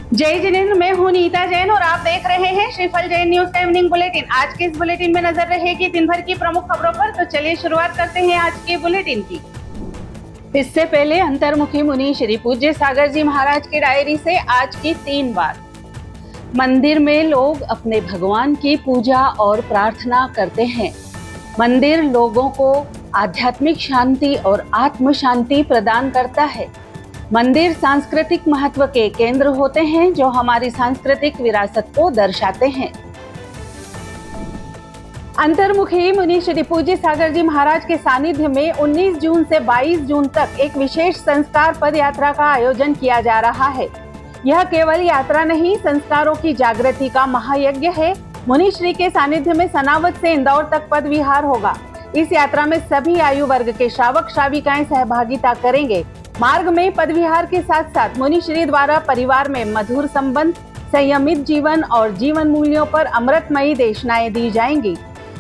जय जिनेंद्र, मैं हूं नीता जैन और आप देख रहे हैं श्रीफल जैन न्यूज का इवनिंग बुलेटिन। आज के इस बुलेटिन में नजर रहेगी दिन भर की प्रमुख खबरों पर। तो चलिए शुरुआत करते हैं आज के बुलेटिन की। इससे पहले अंतर्मुखी मुनि श्री पूज्य सागर जी महाराज की डायरी से आज की 3 बात। मंदिर में लोग अपने भगवान की पूजा और प्रार्थना करते हैं। मंदिर लोगों को आध्यात्मिक शांति और आत्म शांति प्रदान करता है। मंदिर सांस्कृतिक महत्व के केंद्र होते हैं जो हमारी सांस्कृतिक विरासत को दर्शाते हैं। अंतर्मुखी मुनि श्री पूज्य सागर जी महाराज के सानिध्य में 19 जून से 22 जून तक एक विशेष संस्कार पद यात्रा का आयोजन किया जा रहा है। यह केवल यात्रा नहीं, संस्कारों की जागृति का महायज्ञ है। मुनि श्री के सानिध्य में सनावद से इंदौर तक पद विहार होगा। इस यात्रा में सभी आयु वर्ग के श्रावक श्राविकाएं सहभागिता करेंगे। मार्ग में पद विहार के साथ साथ मुनि श्री द्वारा परिवार में मधुर संबंध, संयमित जीवन और जीवन मूल्यों पर अमृतमयी देशनाएं दी जाएंगी।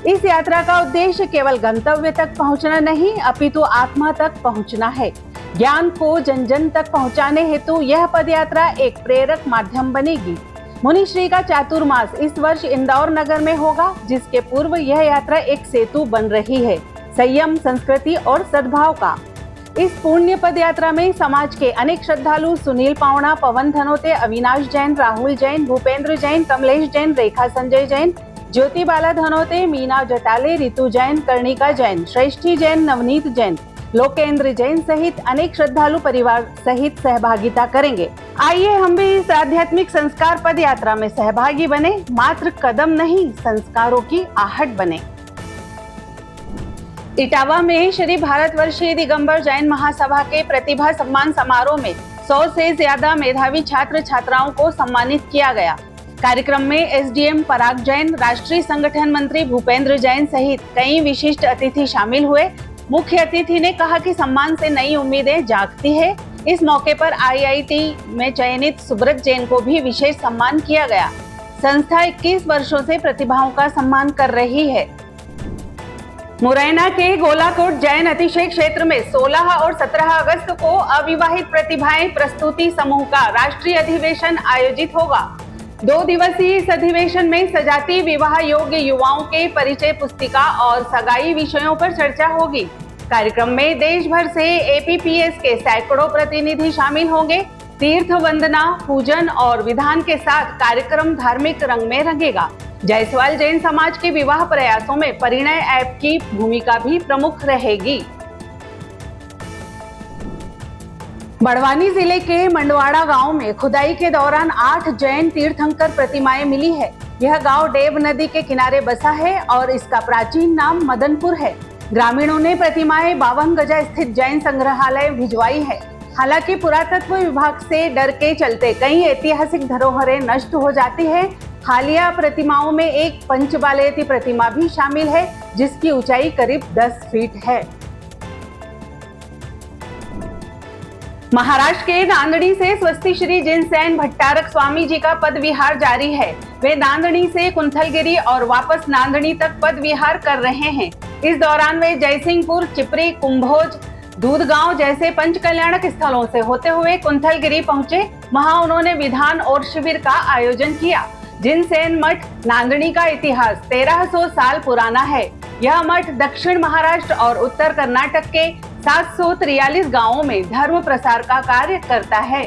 इस यात्रा का उद्देश्य केवल गंतव्य तक पहुंचना नहीं, अपितु आत्मा तक पहुंचना है। ज्ञान को जन जन तक पहुंचाने हेतु यह पद यात्रा एक प्रेरक माध्यम बनेगी। मुनि श्री का चातुर्मास इस वर्ष इंदौर नगर में होगा, जिसके पूर्व यह यात्रा एक सेतु बन रही है संयम, संस्कृति और सद्भाव का। इस पुण्य पद यात्रा में समाज के अनेक श्रद्धालु सुनील पावड़ा, पवन धनोते, अविनाश जैन, राहुल जैन, भूपेंद्र जैन, कमलेश जैन, रेखा संजय जैन, ज्योति बाला धनोते, मीना जटाले, रितु जैन, कर्णिका जैन, श्रेष्ठी जैन, नवनीत जैन, लोकेंद्र जैन सहित अनेक श्रद्धालु परिवार सहित सहभागिता करेंगे। आइए हम भी इस आध्यात्मिक संस्कार पद यात्रा में सहभागी बने। मात्र कदम नहीं, संस्कारों की आहट बने। इटावा में श्री भारतवर्षीय दिगंबर जैन महासभा के प्रतिभा सम्मान समारोह में 100 से ज्यादा मेधावी छात्र छात्राओं को सम्मानित किया गया। कार्यक्रम में एसडीएम पराग जैन, राष्ट्रीय संगठन मंत्री भूपेंद्र जैन सहित कई विशिष्ट अतिथि शामिल हुए। मुख्य अतिथि ने कहा कि सम्मान से नई उम्मीदें जागती है। इस मौके पर आईआईटी में चयनित सुब्रत जैन को भी विशेष सम्मान किया गया। संस्था 21 वर्षों से प्रतिभाओं का सम्मान कर रही है। मुरैना के गोलाकोट जैन अतिशय क्षेत्र में 16 और 17 अगस्त को अविवाहित प्रतिभाएं प्रस्तुति समूह का राष्ट्रीय अधिवेशन आयोजित होगा। 2 दिवसीय इस अधिवेशन में सजातीय विवाह योग्य युवाओं के परिचय पुस्तिका और सगाई विषयों पर चर्चा होगी। कार्यक्रम में देश भर से एपीपीएस के सैकड़ों प्रतिनिधि शामिल होंगे। तीर्थ वंदना, पूजन और विधान के साथ कार्यक्रम धार्मिक रंग में रंगेगा। जायसवाल जैन समाज के विवाह प्रयासों में परिणय ऐप की भूमिका भी प्रमुख रहेगी। बड़वानी जिले के मंडवाड़ा गांव में खुदाई के दौरान 8 जैन तीर्थंकर प्रतिमाएं मिली है। यह गांव डेब नदी के किनारे बसा है और इसका प्राचीन नाम मदनपुर है। ग्रामीणों ने प्रतिमाएं 52 गजा स्थित जैन संग्रहालय भिजवाई है। हालांकि पुरातत्व विभाग से डर के चलते कई ऐतिहासिक धरोहरें नष्ट हो जाती है। हालिया प्रतिमाओं में एक पंचबालेती प्रतिमा भी शामिल है, जिसकी ऊंचाई करीब 10 फीट है। महाराष्ट्र के नांदड़ी से स्वस्ति श्री जिनसेन भट्टारक स्वामी जी का पद विहार जारी है। वे नांदड़ी से कुंथलगिरी और वापस नांदड़ी तक पद विहार कर रहे हैं। इस दौरान वे जयसिंहपुर, चिपरी, कुंभोज, दूधगांव जैसे पंच कल्याणक स्थलों से होते हुए कुंथलगिरी पहुंचे। वहां उन्होंने विधान और शिविर का आयोजन किया। जिनसेन मठ नांदड़ी का इतिहास 1300 साल पुराना है। यह मठ दक्षिण महाराष्ट्र और उत्तर कर्नाटक के 743 गांवों में धर्म प्रसार का कार्य करता है।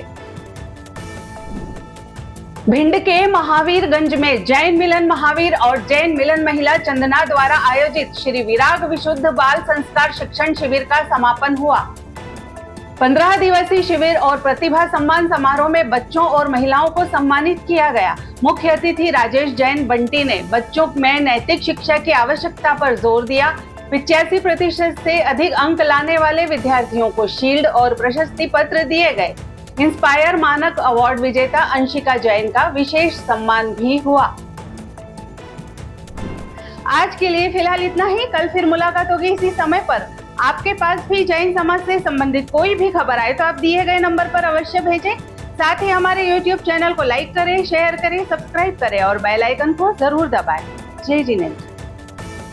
भिंड के महावीरगंज में जैन मिलन महावीर और जैन मिलन महिला चंदना द्वारा आयोजित श्री विराग विशुद्ध बाल संस्कार शिक्षण शिविर का समापन हुआ। 15 दिवसीय शिविर और प्रतिभा सम्मान समारोह में बच्चों और महिलाओं को सम्मानित किया गया। मुख्य अतिथि राजेश जैन बंटी ने बच्चों में नैतिक शिक्षा की आवश्यकता पर जोर दिया। 85% से अधिक अंक लाने वाले विद्यार्थियों को शील्ड और प्रशस्ति पत्र दिए गए। इंस्पायर मानक अवार्ड विजेता अंशिका जैन का विशेष सम्मान भी हुआ। आज के लिए फिलहाल इतना ही। कल फिर मुलाकात होगी इसी समय पर। आपके पास भी जैन समाज से संबंधित कोई भी खबर आए तो आप दिए गए नंबर पर अवश्य भेजें। साथ ही हमारे YouTube चैनल को लाइक करें, शेयर करें, सब्सक्राइब करें और बेल आइकन को जरूर दबाएं। जय जिनेंद्र।